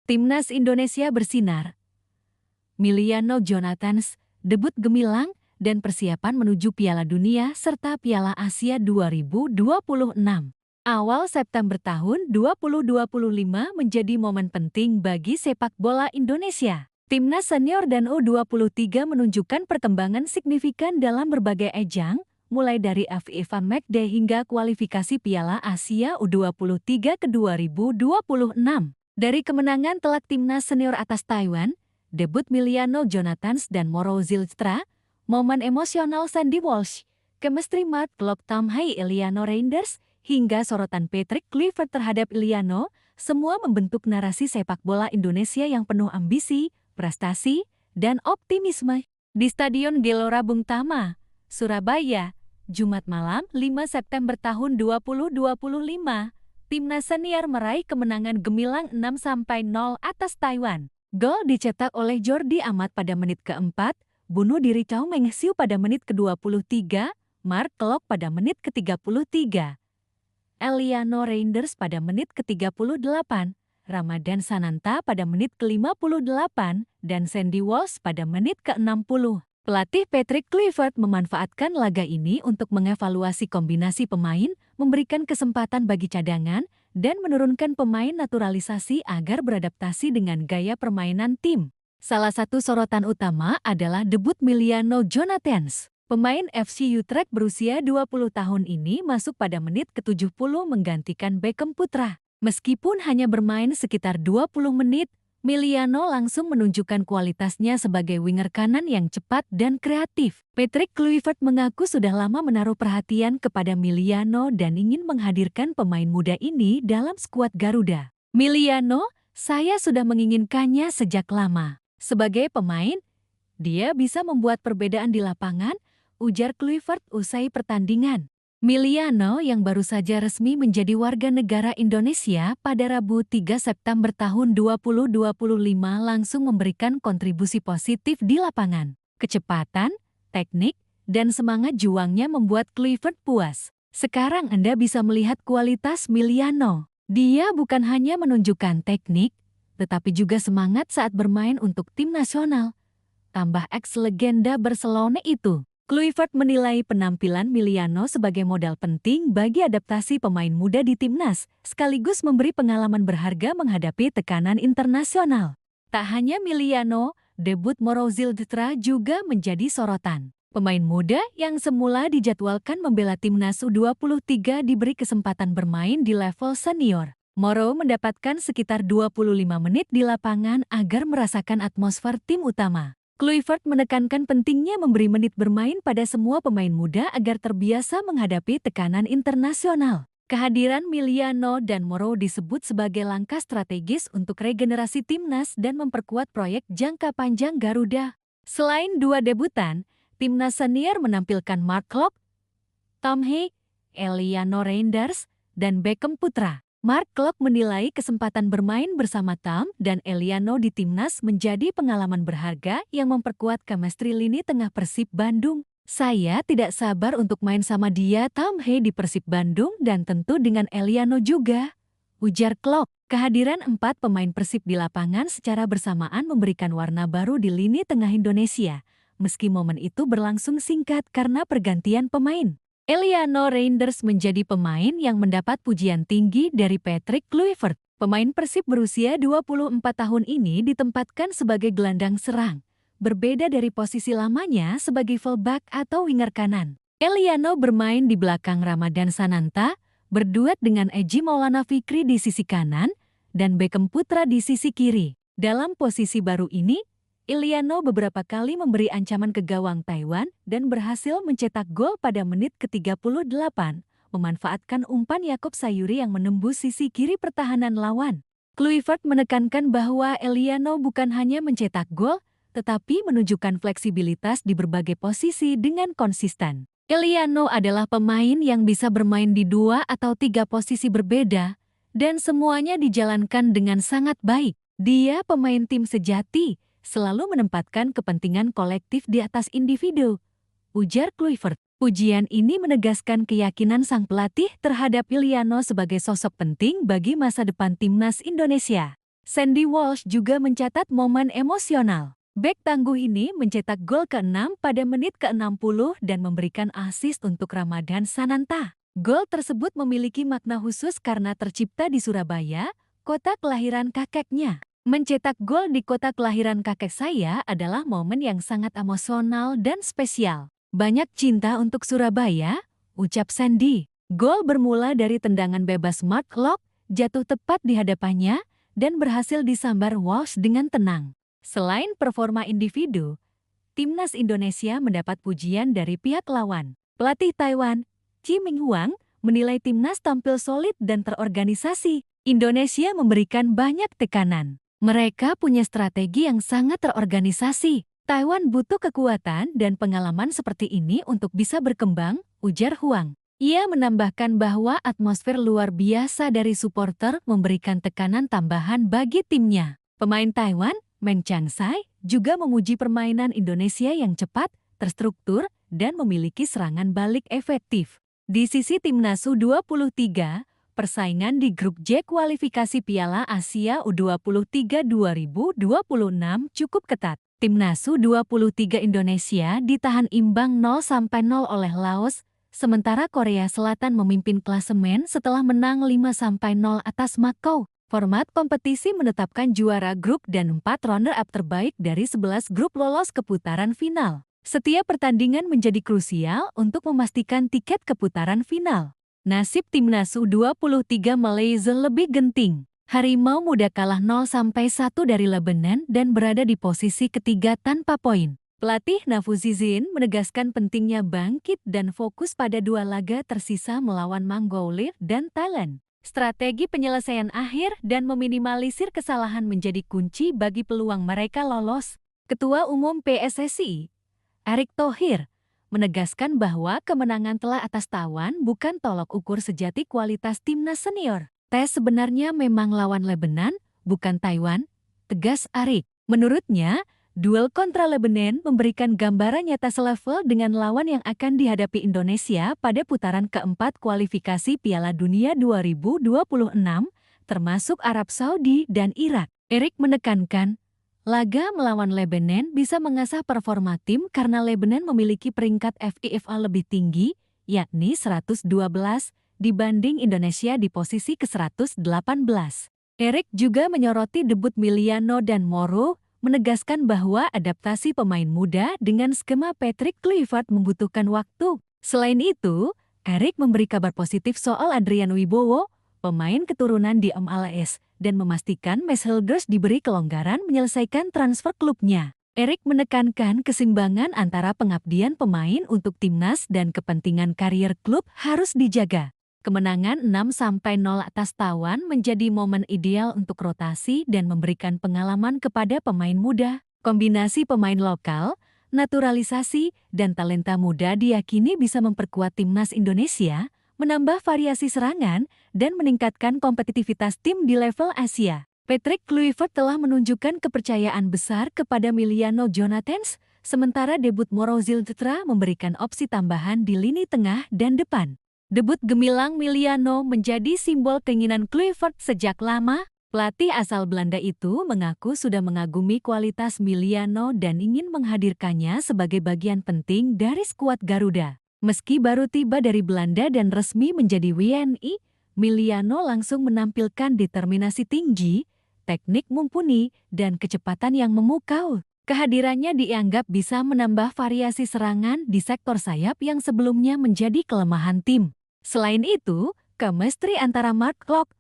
Timnas Indonesia bersinar. Miliano Jonathans, debut gemilang, dan persiapan menuju Piala Dunia serta Piala Asia 2026. Awal September tahun 2025 menjadi momen penting bagi sepak bola Indonesia. Timnas senior dan U23 menunjukkan perkembangan signifikan dalam berbagai ajang, mulai dari FIFA Matchday hingga kualifikasi Piala Asia U23 ke 2026. Dari kemenangan telak Timnas senior atas Taiwan, debut Miliano Jonathans dan Moro Zylstra, momen emosional Sandy Walsh, chemistry Mark Klok Tamhei Eliano Reinders, hingga sorotan Patrick Kluivert terhadap Eliano, semua membentuk narasi sepak bola Indonesia yang penuh ambisi, prestasi, dan optimisme. Di Stadion Gelora Bung Tama, Surabaya, Jumat malam 5 September tahun 2025, Timnas senior meraih kemenangan gemilang 6-0 atas Taiwan. Gol dicetak oleh Jordi Amat pada menit keempat, bunuh diri Chao Meng-siu pada menit ke-23, Mark Klok pada menit ke-33. Eliano Reinders pada menit ke-38, Ramadan Sananta pada menit ke-58, dan Sandy Walsh pada menit ke-60. Pelatih Patrick Kluivert memanfaatkan laga ini untuk mengevaluasi kombinasi pemain, memberikan kesempatan bagi cadangan, dan menurunkan pemain naturalisasi agar beradaptasi dengan gaya permainan tim. Salah satu sorotan utama adalah debut Miliano Jonathans. Pemain FC Utrecht berusia 20 tahun ini masuk pada menit ke-70 menggantikan Beckham Putra. Meskipun hanya bermain sekitar 20 menit, Miliano langsung menunjukkan kualitasnya sebagai winger kanan yang cepat dan kreatif. Patrick Kluivert mengaku sudah lama menaruh perhatian kepada Miliano dan ingin menghadirkan pemain muda ini dalam skuad Garuda. Miliano, saya sudah menginginkannya sejak lama. Sebagai pemain, dia bisa membuat perbedaan di lapangan, ujar Kluivert usai pertandingan. Miliano yang baru saja resmi menjadi warga negara Indonesia pada Rabu 3 September tahun 2025 langsung memberikan kontribusi positif di lapangan. Kecepatan, teknik, dan semangat juangnya membuat Kluivert puas. Sekarang Anda bisa melihat kualitas Miliano. Dia bukan hanya menunjukkan teknik, tetapi juga semangat saat bermain untuk tim nasional. Tambah ex-legenda Barcelona itu. Kluivert menilai penampilan Miliano sebagai modal penting bagi adaptasi pemain muda di timnas, sekaligus memberi pengalaman berharga menghadapi tekanan internasional. Tak hanya Miliano, debut Moro Zylstra juga menjadi sorotan. Pemain muda yang semula dijadwalkan membela timnas U23 diberi kesempatan bermain di level senior. Moro mendapatkan sekitar 25 menit di lapangan agar merasakan atmosfer tim utama. Kluivert menekankan pentingnya memberi menit bermain pada semua pemain muda agar terbiasa menghadapi tekanan internasional. Kehadiran Miliano dan Moro disebut sebagai langkah strategis untuk regenerasi timnas dan memperkuat proyek jangka panjang Garuda. Selain dua debutan, timnas senior menampilkan Mark Klok, Tamhei, Eliano Reinders, dan Beckham Putra. Mark Klok menilai kesempatan bermain bersama Tam dan Eliano di timnas menjadi pengalaman berharga yang memperkuat chemistry lini tengah Persib Bandung. Saya tidak sabar untuk main sama dia Tamhei di Persib Bandung dan tentu dengan Eliano juga, ujar Klok. Kehadiran 4 pemain Persib di lapangan secara bersamaan memberikan warna baru di lini tengah Indonesia, meski momen itu berlangsung singkat karena pergantian pemain. Eliano Reinders menjadi pemain yang mendapat pujian tinggi dari Patrick Kluivert. Pemain Persib berusia 24 tahun ini ditempatkan sebagai gelandang serang, berbeda dari posisi lamanya sebagai fullback atau winger kanan. Eliano bermain di belakang Ramadan Sananta, berduet dengan Eji Maulana Fikri di sisi kanan, dan Beckham Putra di sisi kiri. Dalam posisi baru ini, Eliano beberapa kali memberi ancaman ke gawang Taiwan dan berhasil mencetak gol pada menit ke-38, memanfaatkan umpan Yakob Sayuri yang menembus sisi kiri pertahanan lawan. Kluivert menekankan bahwa Eliano bukan hanya mencetak gol, tetapi menunjukkan fleksibilitas di berbagai posisi dengan konsisten. Eliano adalah pemain yang bisa bermain di 2 atau 3 posisi berbeda, dan semuanya dijalankan dengan sangat baik. Dia pemain tim sejati, selalu menempatkan kepentingan kolektif di atas individu, ujar Kluivert. Pujian ini menegaskan keyakinan sang pelatih terhadap Eliano sebagai sosok penting bagi masa depan timnas Indonesia. Sandy Walsh juga mencatat momen emosional. Bek tangguh ini mencetak gol ke-6 pada menit ke-60 dan memberikan assist untuk Ramadan Sananta. Gol tersebut memiliki makna khusus karena tercipta di Surabaya, kota kelahiran kakeknya. Mencetak gol di kota kelahiran kakek saya adalah momen yang sangat emosional dan spesial. Banyak cinta untuk Surabaya, ucap Sandy. Gol bermula dari tendangan bebas Mark Klok, jatuh tepat di hadapannya, dan berhasil disambar Walsh dengan tenang. Selain performa individu, timnas Indonesia mendapat pujian dari pihak lawan. Pelatih Taiwan, Chi Ming-huang, menilai timnas tampil solid dan terorganisasi. Indonesia memberikan banyak tekanan. Mereka punya strategi yang sangat terorganisasi. Taiwan butuh kekuatan dan pengalaman seperti ini untuk bisa berkembang, ujar Huang. Ia menambahkan bahwa atmosfer luar biasa dari supporter memberikan tekanan tambahan bagi timnya. Pemain Taiwan, Meng Changsai, juga memuji permainan Indonesia yang cepat, terstruktur, dan memiliki serangan balik efektif. Di sisi timnas U23, persaingan di grup J kualifikasi Piala Asia U23 2026 cukup ketat. Timnas U23 Indonesia ditahan imbang 0-0 oleh Laos, sementara Korea Selatan memimpin klasemen setelah menang 5-0 atas Makau. Format kompetisi menetapkan juara grup dan 4 runner-up terbaik dari 11 grup lolos ke putaran final. Setiap pertandingan menjadi krusial untuk memastikan tiket ke putaran final. Nasib timnas U23 Malaysia lebih genting. Harimau Muda kalah 0-1 dari Lebanon dan berada di posisi ketiga tanpa poin. Pelatih Nafuzizin menegaskan pentingnya bangkit dan fokus pada 2 laga tersisa melawan Mongolia dan Thailand. Strategi penyelesaian akhir dan meminimalisir kesalahan menjadi kunci bagi peluang mereka lolos. Ketua Umum PSSI, Erick Thohir, menegaskan bahwa kemenangan telak atas Taiwan bukan tolok ukur sejati kualitas timnas senior. Tes sebenarnya memang lawan Lebanon, bukan Taiwan, tegas Erick. Menurutnya, duel kontra Lebanon memberikan gambaran nyata selevel dengan lawan yang akan dihadapi Indonesia pada putaran keempat kualifikasi Piala Dunia 2026, termasuk Arab Saudi dan Irak. Erick menekankan, laga melawan Lebanon bisa mengasah performa tim karena Lebanon memiliki peringkat FIFA lebih tinggi, yakni 112, dibanding Indonesia di posisi ke-118. Erick juga menyoroti debut Miliano dan Moro, menegaskan bahwa adaptasi pemain muda dengan skema Patrick Kluivert membutuhkan waktu. Selain itu, Erick memberi kabar positif soal Adrian Wibowo, pemain keturunan di MLS, dan memastikan Max Hilders diberi kelonggaran menyelesaikan transfer klubnya. Erick menekankan keseimbangan antara pengabdian pemain untuk timnas dan kepentingan karier klub harus dijaga. Kemenangan 6-0 atas Taiwan menjadi momen ideal untuk rotasi dan memberikan pengalaman kepada pemain muda. Kombinasi pemain lokal, naturalisasi, dan talenta muda diyakini bisa memperkuat timnas Indonesia, menambah variasi serangan, dan meningkatkan kompetitivitas tim di level Asia. Patrick Kluivert telah menunjukkan kepercayaan besar kepada Miliano Jonathans, sementara debut Moro Ziltetra memberikan opsi tambahan di lini tengah dan depan. Debut gemilang Miliano menjadi simbol keinginan Kluivert sejak lama. Pelatih asal Belanda itu mengaku sudah mengagumi kualitas Miliano dan ingin menghadirkannya sebagai bagian penting dari skuad Garuda. Meski baru tiba dari Belanda dan resmi menjadi WNI, Miliano langsung menampilkan determinasi tinggi, teknik mumpuni, dan kecepatan yang memukau. Kehadirannya dianggap bisa menambah variasi serangan di sektor sayap yang sebelumnya menjadi kelemahan tim. Selain itu, chemistry antara Mark Klok,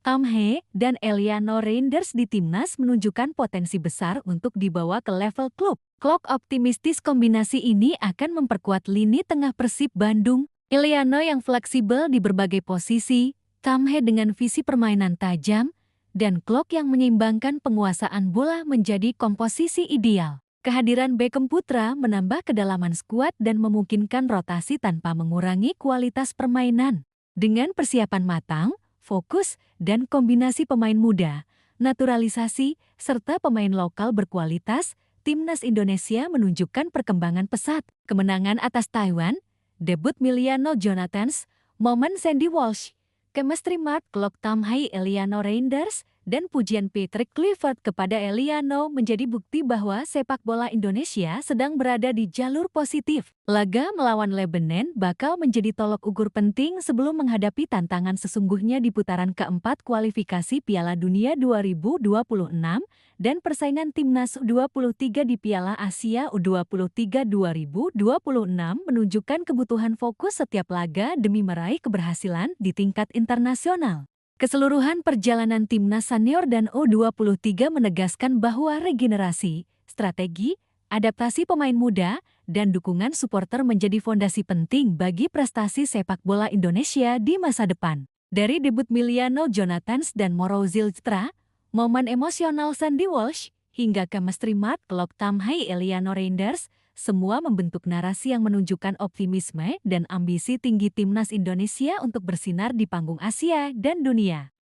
Tam Hee, dan Eliano Reinders di timnas menunjukkan potensi besar untuk dibawa ke level klub. Klok optimistis kombinasi ini akan memperkuat lini tengah Persib Bandung. Eliano yang fleksibel di berbagai posisi, Tam Hee dengan visi permainan tajam, dan Klok yang menyeimbangkan penguasaan bola menjadi komposisi ideal. Kehadiran Beckham Putra menambah kedalaman skuad dan memungkinkan rotasi tanpa mengurangi kualitas permainan. Dengan persiapan matang, fokus, dan kombinasi pemain muda, naturalisasi, serta pemain lokal berkualitas, timnas Indonesia menunjukkan perkembangan pesat. Kemenangan atas Taiwan, debut Miliano Jonathans, momen Sandy Walsh, chemistry Mark Klok Tam Hee Eliano Reinders, dan pujian Patrick Kluivert kepada Eliano menjadi bukti bahwa sepak bola Indonesia sedang berada di jalur positif. Laga melawan Lebanon bakal menjadi tolok ukur penting sebelum menghadapi tantangan sesungguhnya di putaran keempat kualifikasi Piala Dunia 2026 dan persaingan timnas U23 di Piala Asia U23 2026 menunjukkan kebutuhan fokus setiap laga demi meraih keberhasilan di tingkat internasional. Keseluruhan perjalanan timnas senior dan U23 menegaskan bahwa regenerasi, strategi, adaptasi pemain muda, dan dukungan supporter menjadi fondasi penting bagi prestasi sepak bola Indonesia di masa depan. Dari debut Miliano Jonathans dan Moro Zylstra, momen emosional Sandy Walsh, hingga chemistry Mark Loktamhay Eliano Reinders, semua membentuk narasi yang menunjukkan optimisme dan ambisi tinggi timnas Indonesia untuk bersinar di panggung Asia dan dunia.